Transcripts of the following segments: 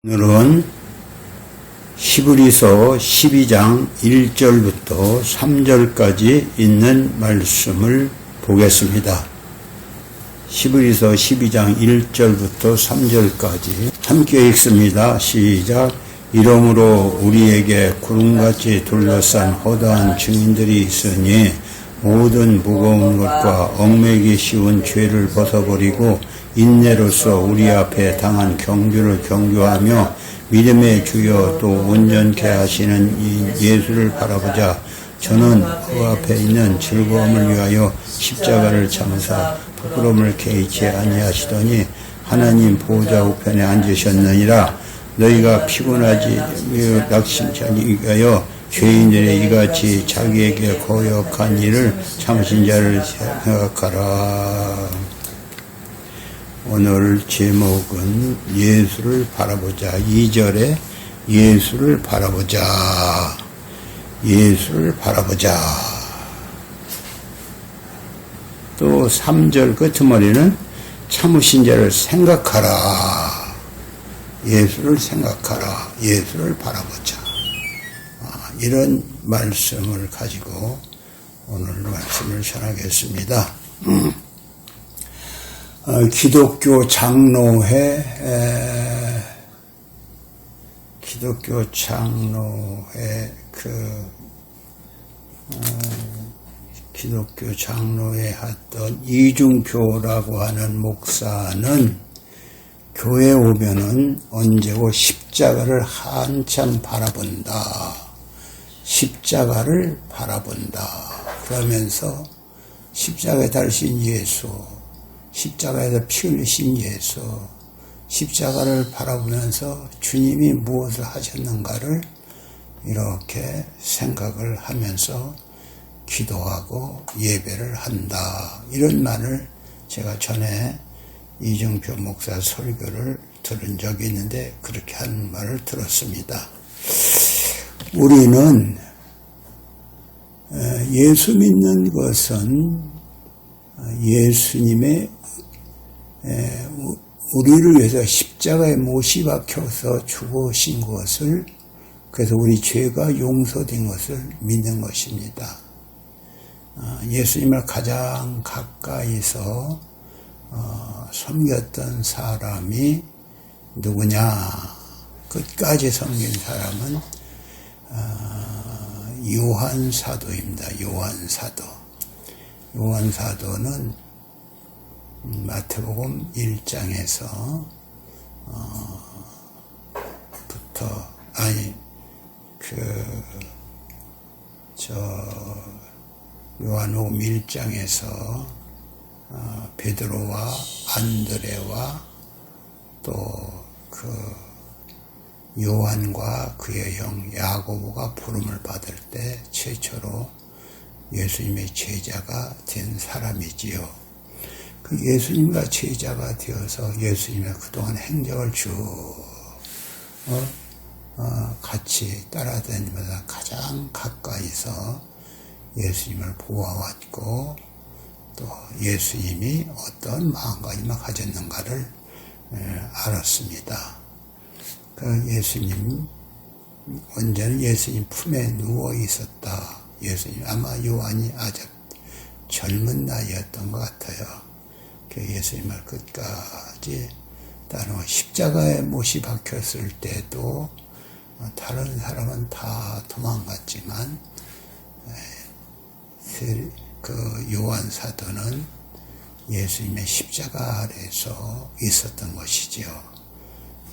오늘은 히브리서 12장 1절부터 3절까지 있는 말씀을 보겠습니다. 히브리서 12장 1절부터 3절까지 함께 읽습니다. 시작. 이러므로 우리에게 구름같이 둘러싼 허다한 증인들이 있으니 모든 무거운 것과 얽매기 쉬운 죄를 벗어버리고 인내로서 우리 앞에 당한 경주를 경주하며 믿음의 주여 또 온전케 하시는 이 예수를 바라보자. 저는 그 앞에 있는 즐거움을 위하여 십자가를 참으사 부끄러움을 개의치 아니하시더니 하나님 보호자 우편에 앉으셨느니라. 너희가 피곤하지 낙심치 아니하여 죄인들의 이같이 자기에게 거역한 일을 참으신 자를 생각하라. 오늘 제목은 예수를 바라보자. 2절에 예수를 바라보자. 예수를 바라보자. 또 3절 끝머리는 참으신 자를 생각하라. 예수를 생각하라. 예수를 바라보자. 이런 말씀을 가지고 오늘 말씀을 전하겠습니다. 기독교 장로회 기독교 장로회 했던 이중표라고 하는 목사는 교회 오면은 언제고 십자가를 한참 바라본다. 십자가를 바라본다. 그러면서 십자가에 달리신 예수, 십자가에서 피 흘리신 예수, 십자가를 바라보면서 주님이 무엇을 하셨는가를 이렇게 생각을 하면서 기도하고 예배를 한다. 이런 말을 제가 전에 이중표 목사 설교를 들은 적이 있는데 그렇게 하는 말을 들었습니다. 우리는 예수 믿는 것은 예수님의 우리를 위해서 십자가에 못이 박혀서 죽으신 것을, 그래서 우리 죄가 용서된 것을 믿는 것입니다. 예수님을 가장 가까이서 섬겼던 사람이 누구냐? 끝까지 섬긴 사람은 요한 사도입니다. 요한 사도. 요한 사도는 마태복음 1장에서 요한복음 1장에서 베드로와 안드레와 또 요한과 그의 형 야고보가 부름을 받을 때 최초로 예수님의 제자가 된 사람이지요. 그 예수님과 제자가 되어서 예수님의 그동안 행적을 쭉 같이 따라다니면서 가장 가까이서 예수님을 보아왔고 또 예수님이 어떤 마음가짐을 가졌는가를 알았습니다. 그 예수님, 언제는 예수님 품에 누워 있었다. 예수님, 아마 요한이 아직 젊은 나이였던 것 같아요. 그 예수님을 끝까지 따르고 십자가에 못이 박혔을 때도 다른 사람은 다 도망갔지만 그 요한 사도는 예수님의 십자가 아래서 있었던 것이지요.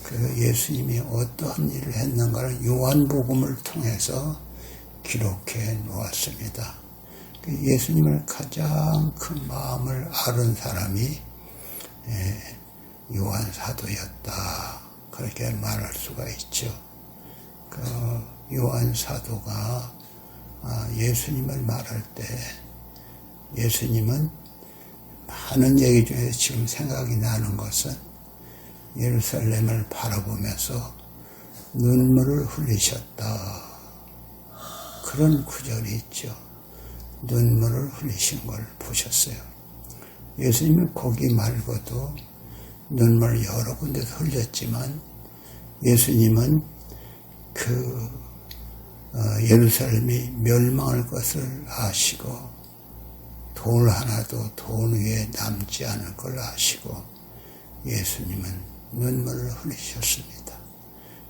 그 예수님이 어떠한 일을 했는가를 요한복음을 통해서 기록해 놓았습니다. 그 예수님을 가장 큰 마음을 아는 사람이 요한 사도였다. 그렇게 말할 수가 있죠. 그 요한 사도가 예수님을 말할 때 예수님은 많은 얘기 중에 지금 생각이 나는 것은 예루살렘을 바라보면서 눈물을 흘리셨다. 그런 구절이 있죠. 눈물을 흘리신 걸 보셨어요. 예수님은 거기 말고도 눈물 여러 군데서 흘렸지만 예수님은 예루살렘이 멸망할 것을 아시고 돌 하나도 돌 위에 남지 않을 걸 아시고 예수님은 눈물을 흘리셨습니다.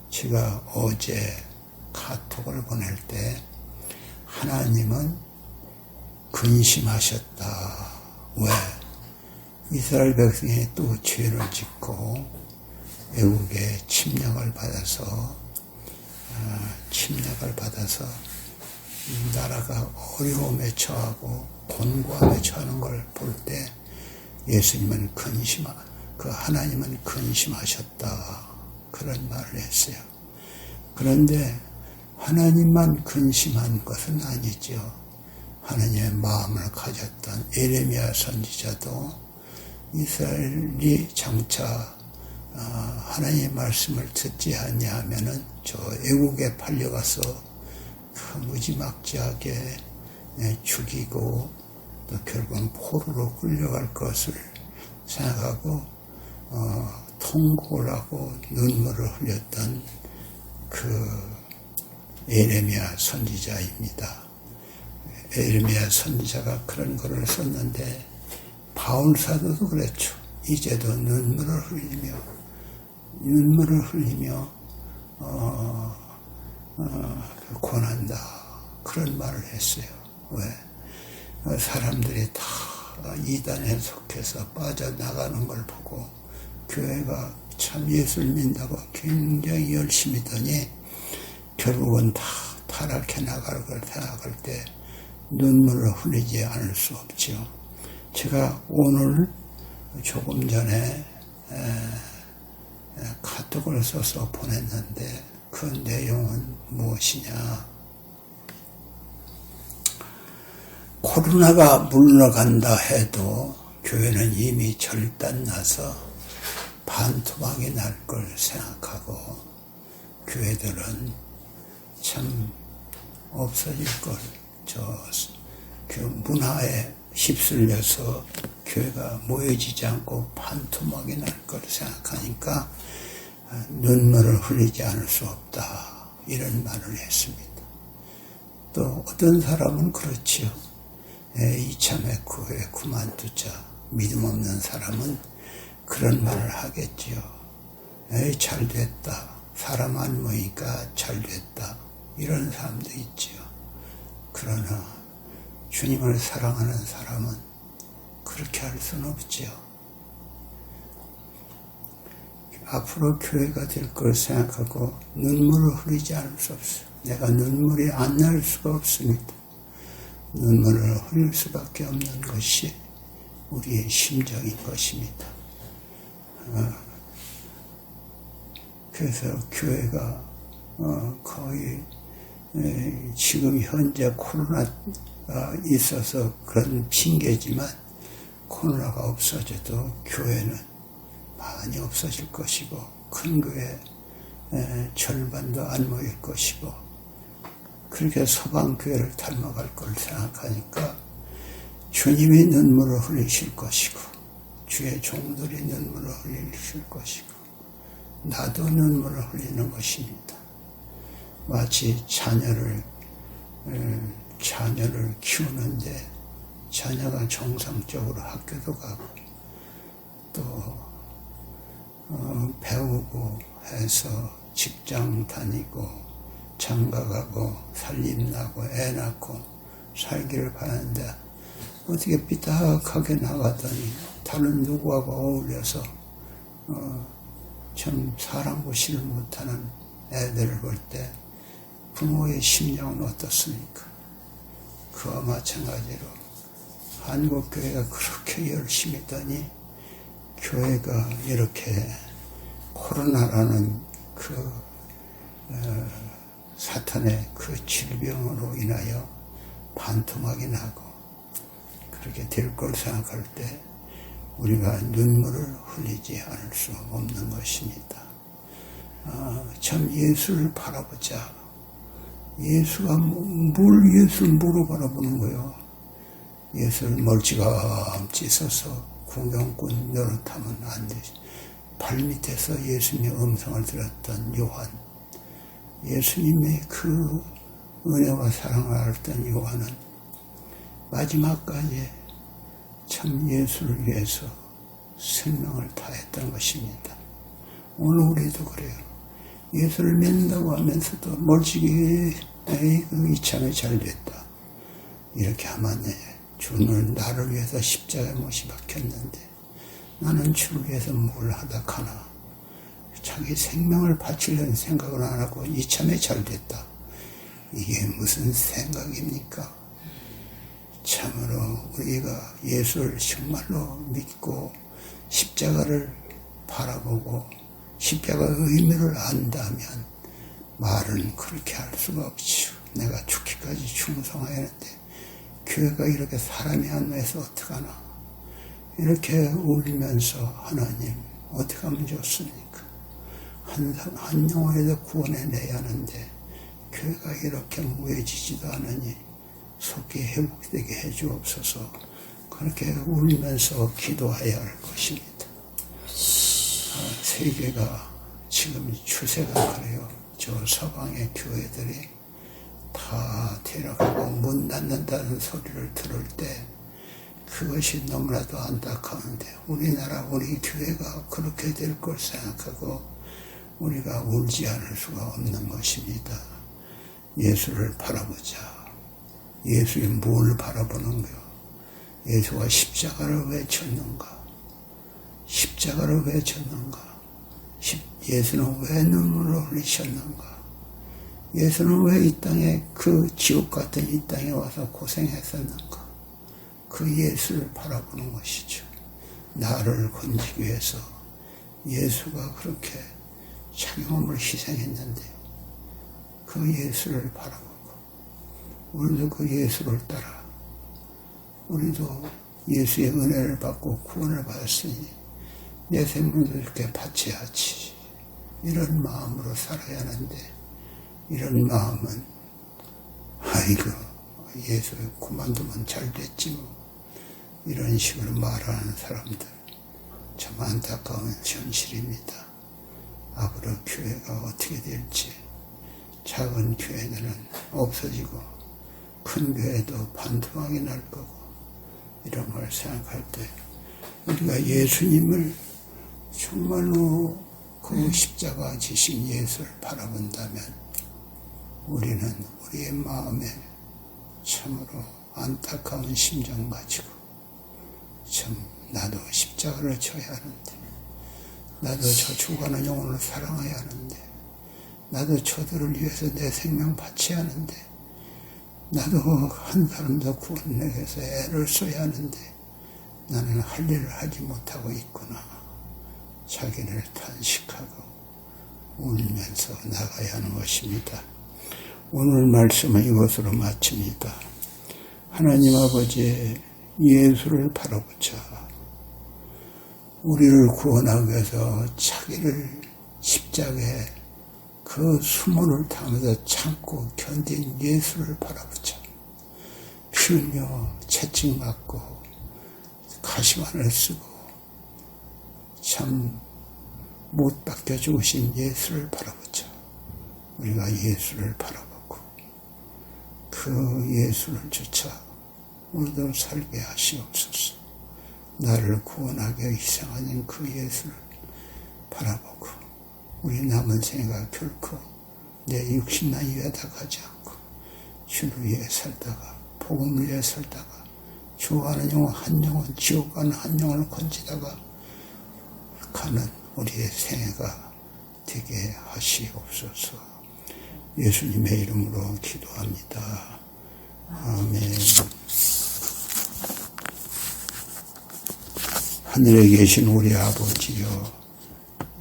제가 어제 카톡을 보낼 때 하나님은 근심하셨다. 왜? 이스라엘 백성이 또 죄를 짓고 애국에 침략을 받아서 나라가 어려움에 처하고 곤고함에 처하는 걸 볼 때 예수님은 하나님은 근심하셨다. 그런 말을 했어요. 그런데 하나님만 근심한 것은 아니죠. 하나님의 마음을 가졌던 예레미야 선지자도 이스라엘이 장차 하나님의 말씀을 듣지 아니하면은 저 애국에 팔려가서 무지막지하게 죽이고 또 결국은 포로로 끌려갈 것을 생각하고 통곡을 하고 눈물을 흘렸던 예레미야 선지자입니다. 예레미야 선지자가 그런 글을 썼는데 바울 사도도 그랬죠. 이제도 눈물을 흘리며 권한다. 그런 말을 했어요. 왜? 사람들이 다 이단에 속해서 빠져나가는 걸 보고 교회가 참 예수를 믿는다고 굉장히 열심히 더니 결국은 다 타락해 나갈 걸 생각할 때 눈물을 흘리지 않을 수 없죠. 제가 오늘 조금 전에 카톡을 써서 보냈는데 그 내용은 무엇이냐. 코로나가 물러간다 해도 교회는 이미 절단나서 반토막이 날 걸 생각하고 교회들은 참 없어질 걸. 그 문화에 휩쓸려서 교회가 모여지지 않고 반토막이 날 걸 생각하니까 눈물을 흘리지 않을 수 없다. 이런 말을 했습니다. 또 어떤 사람은 그렇지요. 이참에 교회 그만두자. 믿음 없는 사람은 그런 말을 하겠지요. 잘 됐다. 사람 안 모이니까 잘 됐다. 이런 사람도 있지요. 그러나 주님을 사랑하는 사람은 그렇게 할 수는 없지요. 앞으로 교회가 될 걸 생각하고 눈물을 흘리지 않을 수 없어요. 내가 눈물이 안 날 수가 없습니다. 눈물을 흘릴 수밖에 없는 것이 우리의 심정인 것입니다. 그래서 교회가 거의 지금 현재 코로나가 있어서 그런 핑계지만 코로나가 없어져도 교회는 많이 없어질 것이고 큰 교회 절반도 안 모일 것이고 그렇게 서방교회를 닮아갈 걸 생각하니까 주님이 눈물을 흘리실 것이고 주의 종들이 눈물을 흘리실 것이고 나도 눈물을 흘리는 것입니다. 마치 자녀를 키우는데 자녀가 정상적으로 학교도 가고 또 배우고 해서 직장 다니고 장가가고 살림나고 애 낳고 살기를 바라는데 어떻게 삐딱하게 나가더니 다른 누구하고 어울려서 참 사람 보시를 못하는 애들을 볼 때 부모의 심정은 어떻습니까? 그와 마찬가지로 한국교회가 그렇게 열심히 더니 교회가 이렇게 코로나라는 사탄의 그 질병으로 인하여 반토막이 나고 그렇게 될 걸 생각할 때 우리가 눈물을 흘리지 않을 수 없는 것입니다. 참 예수를 바라보자. 예수가 예수를 뭐로 바라보는 거예요? 예수를 멀찌감치 서서 구경꾼 노릇하면 안 되지. 발밑에서 예수님의 음성을 들었던 요한, 예수님의 그 은혜와 사랑을 알았던 요한은 마지막까지 참 예수를 위해서 생명을 다했던 것입니다. 오늘 우리도 그래요. 예수를 믿는다고 하면서도 멀찍이 이참에 잘 됐다. 이렇게 하면 주는 나를 위해서 십자가에 못이 박혔는데 나는 주를 위해서 뭘 하다 카나. 자기 생명을 바치려는 생각을 안 하고 이참에 잘 됐다. 이게 무슨 생각입니까? 참으로 우리가 예수를 정말로 믿고 십자가를 바라보고 십자가의 의미를 안다면 말은 그렇게 할 수가 없지요. 내가 죽기까지 충성해야 하는데 교회가 이렇게 사람이 안 와서 어떡하나. 이렇게 울면서 하나님 어떻게 하면 좋습니까? 한 영혼에도 구원해내야 하는데 교회가 이렇게 무해지지도 않으니 속히 회복되게 해주옵소서. 그렇게 울면서 기도해야 할 것입니다. 세계가 지금 추세가 그래요. 저 서방의 교회들이 다 데려가고 문 닫는다는 소리를 들을 때 그것이 너무나도 안타까운데 우리나라 우리 교회가 그렇게 될 걸 생각하고 우리가 울지 않을 수가 없는 것입니다. 예수를 바라보자. 예수의 뭘 바라보는가? 예수가 십자가를 왜 쳤는가? 십자가를 왜 쳤는가? 예수는 왜 눈물을 흘리셨는가? 예수는 왜 이 땅에 그 지옥 같은 이 땅에 와서 고생했었는가? 그 예수를 바라보는 것이죠. 나를 건지기 위해서 예수가 그렇게 자기 몸을 희생했는데 그 예수를 바라보고 우리도 그 예수를 따라 우리도 예수의 은혜를 받고 구원을 받았으니 내 생명도 이렇게 바쳐야지. 이런 마음으로 살아야 하는데 이런 마음은 아이고 예수 그만두면 잘 됐지 뭐 이런 식으로 말하는 사람들 참 안타까운 현실입니다. 앞으로 교회가 어떻게 될지 작은 교회들은 없어지고 큰 교회도 반토막이 날 거고 이런 걸 생각할 때 우리가 예수님을 정말로 그 십자가 지신 예수를 바라본다면 우리는 우리의 마음에 참으로 안타까운 심정 가지고 참 나도 십자가를 져야 하는데 나도 저 죽어가는 영혼을 사랑해야 하는데 나도 저들을 위해서 내 생명 바쳐야 하는데 나도 한 사람도 구원을 위해서 애를 써야 하는데 나는 할 일을 하지 못하고 있구나. 자기를 탄식하고 울면서 나가야 하는 것입니다. 오늘 말씀은 이것으로 마칩니다. 하나님 아버지 예수를 바라보자. 우리를 구원하기 위해서 자기를 십자가에 그 수모를 당하면서 참고 견딘 예수를 바라보자. 피 흘려 채찍맞고 가시관을 쓰고 참 못 박혀 죽으신 예수를 바라보자. 우리가 예수를 바라보고 그 예수를 쫓아 우리도 살게 하시옵소서. 나를 구원하게 희생하는 그 예수를 바라보고 우리 남은 생애가 결코 내 육신나 위에다 가지 않고 주를 위해 살다가 복음을 위해 살다가 좋아하는 영혼 한 영혼 지옥 가는 한 영혼을 건지다가 가는 우리의 생애가 되게 하시옵소서. 예수님의 이름으로 기도합니다. 아멘. 하늘에 계신 우리 아버지여,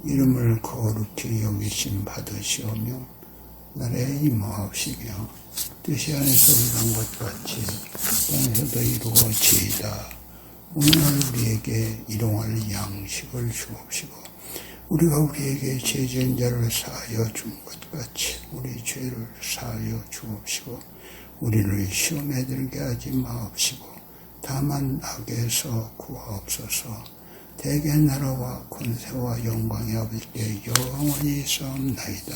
이름을 거룩히 여기심 받으시오며 나라에 임하옵시며 뜻이 안에서 이룬 것 같이 땅에서도 이루어지이다. 오늘날 우리에게 일용할 양식을 주옵시고 우리가 우리에게 죄지은 자를 사하여 준 것 같이 우리 죄를 사하여 주옵시고 우리를 시험에 들게 하지 마옵시고 다만 악에서 구하옵소서. 대개 나라와 권세와 영광이 아버지께 영원히 있사옵나이다.